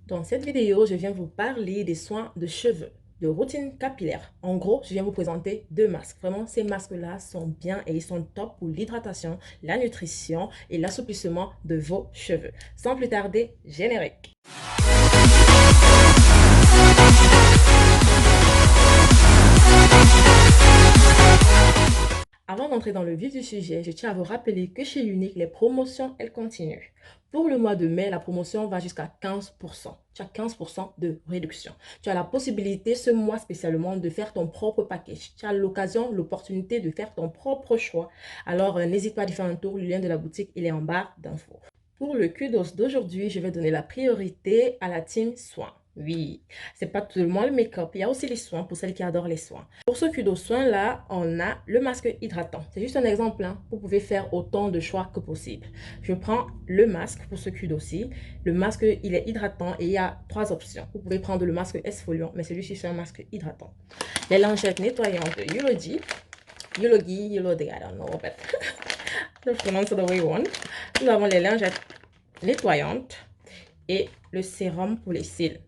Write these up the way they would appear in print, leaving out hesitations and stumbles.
Dans cette vidéo, je viens vous parler des soins de cheveux, de routine capillaire. En gros, je viens vous présenter deux masques. Vraiment, ces masques-là sont bien et ils sont top pour l'hydratation, la nutrition et l'assouplissement de vos cheveux. Sans plus tarder, générique. Avant d'entrer dans le vif du sujet, je tiens à vous rappeler que chez Unique, les promotions, elles continuent. Pour le mois de mai, la promotion va jusqu'à 15%. Tu as 15% de réduction. Tu as la possibilité ce mois spécialement de faire ton propre package. Tu as l'occasion, l'opportunité de faire ton propre choix. Alors, n'hésite pas à faire un tour. Le lien de la boutique, il est en barre d'infos. Pour le kudos d'aujourd'hui, je vais donner la priorité à la team soins. Oui, c'est pas tout le monde le make-up, il y a aussi les soins pour celles qui adorent les soins. Pour ce kudos soins là, on a le masque hydratant. C'est juste un exemple, hein. Vous pouvez faire autant de choix que possible. Je prends le masque pour ce kudos-ci. Le masque, il est hydratant et il y a trois options. Vous pouvez prendre le masque exfoliant, mais celui-ci c'est un masque hydratant. Les lingettes nettoyantes de Eulogi, Eulogi, Eulogi, I don't know, but just pronounce it the way you want. Nous avons les lingettes nettoyantes et le sérum pour les cils.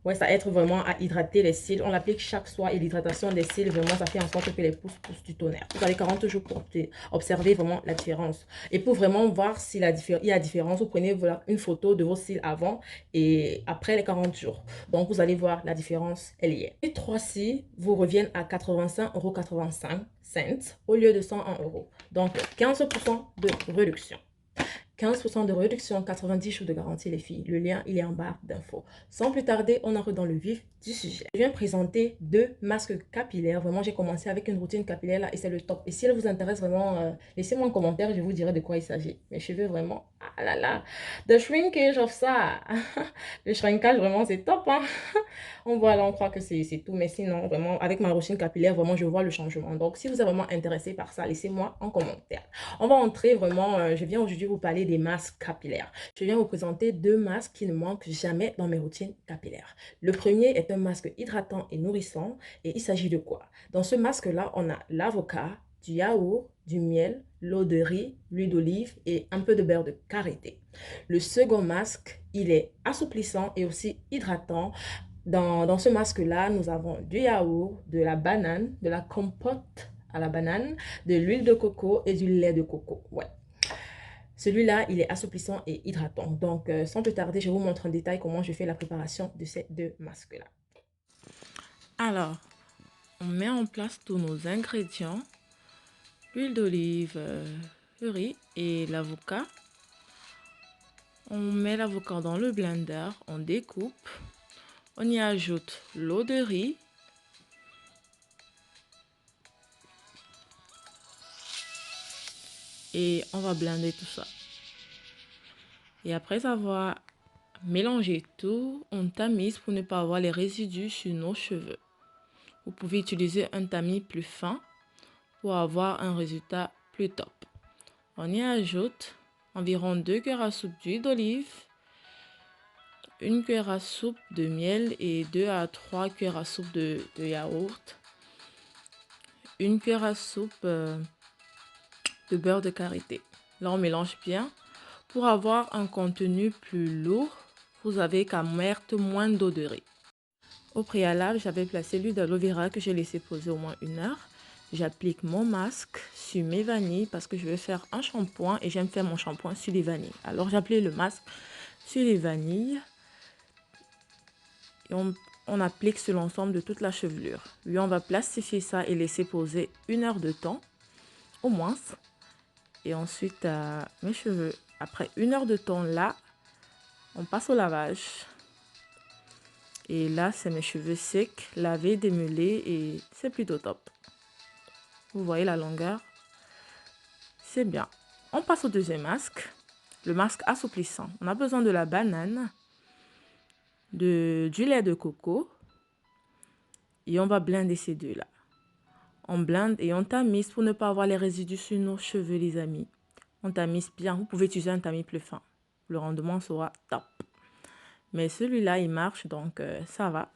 Ouais, ça aide vraiment à hydrater les cils. On l'applique chaque soir et l'hydratation des cils, vraiment, ça fait en sorte que les pouces poussent du tonnerre. Vous avez 40 jours pour observer vraiment la différence. Et pour vraiment voir s'il y a la différence, vous prenez voilà, une photo de vos cils avant et après les 40 jours. Donc, vous allez voir la différence, elle y est. Les trois-ci vous reviennent à 85,85 € au lieu de 101 €. Donc, 15% de réduction. 15% de réduction, 90 jours de garantie les filles. Le lien, il est en barre d'infos. Sans plus tarder, on entre dans le vif du sujet. Je viens présenter deux masques capillaires. Vraiment, j'ai commencé avec une routine capillaire là et c'est le top. Et si elle vous intéresse vraiment, laissez-moi un commentaire, je vous dirai de quoi il s'agit. Mes cheveux vraiment, ah là là, the shrinkage of ça. Le shrinkage vraiment, c'est top, hein. On voit là, on croit que c'est tout, mais sinon, vraiment, avec ma routine capillaire, vraiment, je vois le changement. Donc, si vous êtes vraiment intéressé par ça, laissez-moi un commentaire. On va entrer vraiment, je viens aujourd'hui vous parler des masques capillaires. Je viens vous présenter deux masques qui ne manquent jamais dans mes routines capillaires. Le premier est un masque hydratant et nourrissant et il s'agit de quoi? Dans ce masque-là, on a l'avocat, du yaourt, du miel, l'eau de riz, l'huile d'olive et un peu de beurre de karité. Le second masque, il est assouplissant et aussi hydratant. Dans ce masque-là, nous avons du yaourt, de la banane, de la compote à la banane, de l'huile de coco et du lait de coco. Ouais. Celui-là, il est assouplissant et hydratant. Donc, sans plus tarder, je vous montre en détail comment je fais la préparation de ces deux masques-là. Alors, on met en place tous nos ingrédients. L'huile d'olive, le riz et l'avocat. On met l'avocat dans le blender, on découpe. On y ajoute l'eau de riz. Et on va blender tout ça. Et après avoir mélangé tout, on tamise pour ne pas avoir les résidus sur nos cheveux. Vous pouvez utiliser un tamis plus fin pour avoir un résultat plus top. On y ajoute environ 2 cuillères à soupe d'huile d'olive, 1 cuillère à soupe de miel et 2 à 3 cuillères à soupe de yaourt, 1 cuillère à soupe de beurre de karité. Là, on mélange bien. Pour avoir un contenu plus lourd, vous avez qu'à mettre moins d'eau de riz. Au préalable, j'avais placé l'huile d'aloe vera que j'ai laissé poser au moins 1 heure. J'applique mon masque sur mes vanilles parce que je vais faire un shampoing et j'aime faire mon shampoing sur les vanilles. Alors, j'applique le masque sur les vanilles et on applique sur l'ensemble de toute la chevelure. Puis, on va plastifier ça et laisser poser 1 heure de temps, au moins. Et ensuite, mes cheveux, après 1 heure de temps là, on passe au lavage. Et là, c'est mes cheveux secs, lavés, démêlés et c'est plutôt top. Vous voyez la longueur? C'est bien. On passe au deuxième masque, le masque assouplissant. On a besoin de la banane, du lait de coco et on va blender ces deux-là. On blende et on tamise pour ne pas avoir les résidus sur nos cheveux, les amis. On tamise bien. Vous pouvez utiliser un tamis plus fin. Le rendement sera top. Mais celui-là, il marche, donc ça va.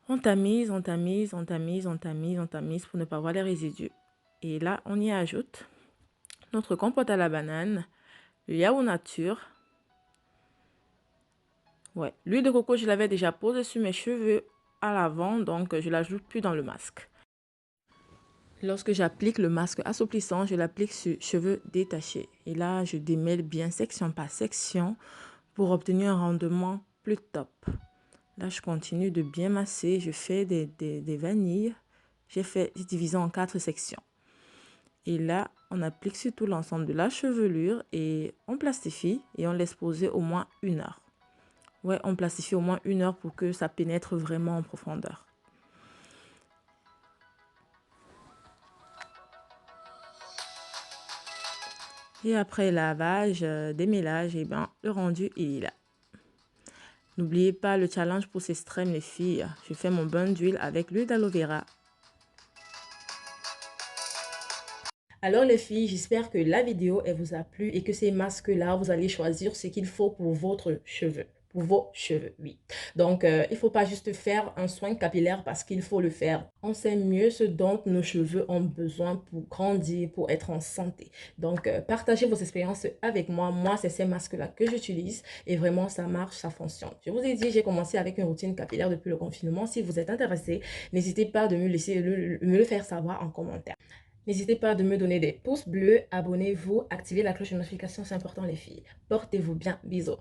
On tamise, on tamise, on tamise, on tamise, on tamise pour ne pas avoir les résidus. Et là, on y ajoute notre compote à la banane, le yaourt nature, Ouais, l'huile de coco, je l'avais déjà posée sur mes cheveux à l'avant, donc je l'ajoute plus dans le masque. Lorsque j'applique le masque assouplissant, je l'applique sur cheveux détachés. Et là, je démêle bien section par section pour obtenir un rendement plus top. Là, je continue de bien masser. Je fais des vanilles. J'ai divisé en 4 sections. Et là, on applique sur tout l'ensemble de la chevelure et on plastifie et on laisse poser au moins 1 heure. Ouais, on plastifie au moins 1 heure pour que ça pénètre vraiment en profondeur. Et après lavage, démêlage, et ben, le rendu est là. N'oubliez pas le challenge pouce extrême les filles. Je fais mon bain d'huile avec l'huile d'aloe vera. Alors les filles, j'espère que la vidéo elle vous a plu et que ces masques-là, vous allez choisir ce qu'il faut pour votre cheveu. Pour vos cheveux, oui. Donc, il ne faut pas juste faire un soin capillaire parce qu'il faut le faire. On sait mieux ce dont nos cheveux ont besoin pour grandir, pour être en santé. Donc, partagez vos expériences avec moi. Moi, c'est ces masques-là que j'utilise et vraiment, ça marche, ça fonctionne. Je vous ai dit, j'ai commencé avec une routine capillaire depuis le confinement. Si vous êtes intéressé, n'hésitez pas de me laisser me le faire savoir en commentaire. N'hésitez pas de me donner des pouces bleus, abonnez-vous, activez la cloche de notification, c'est important les filles. Portez-vous bien, bisous.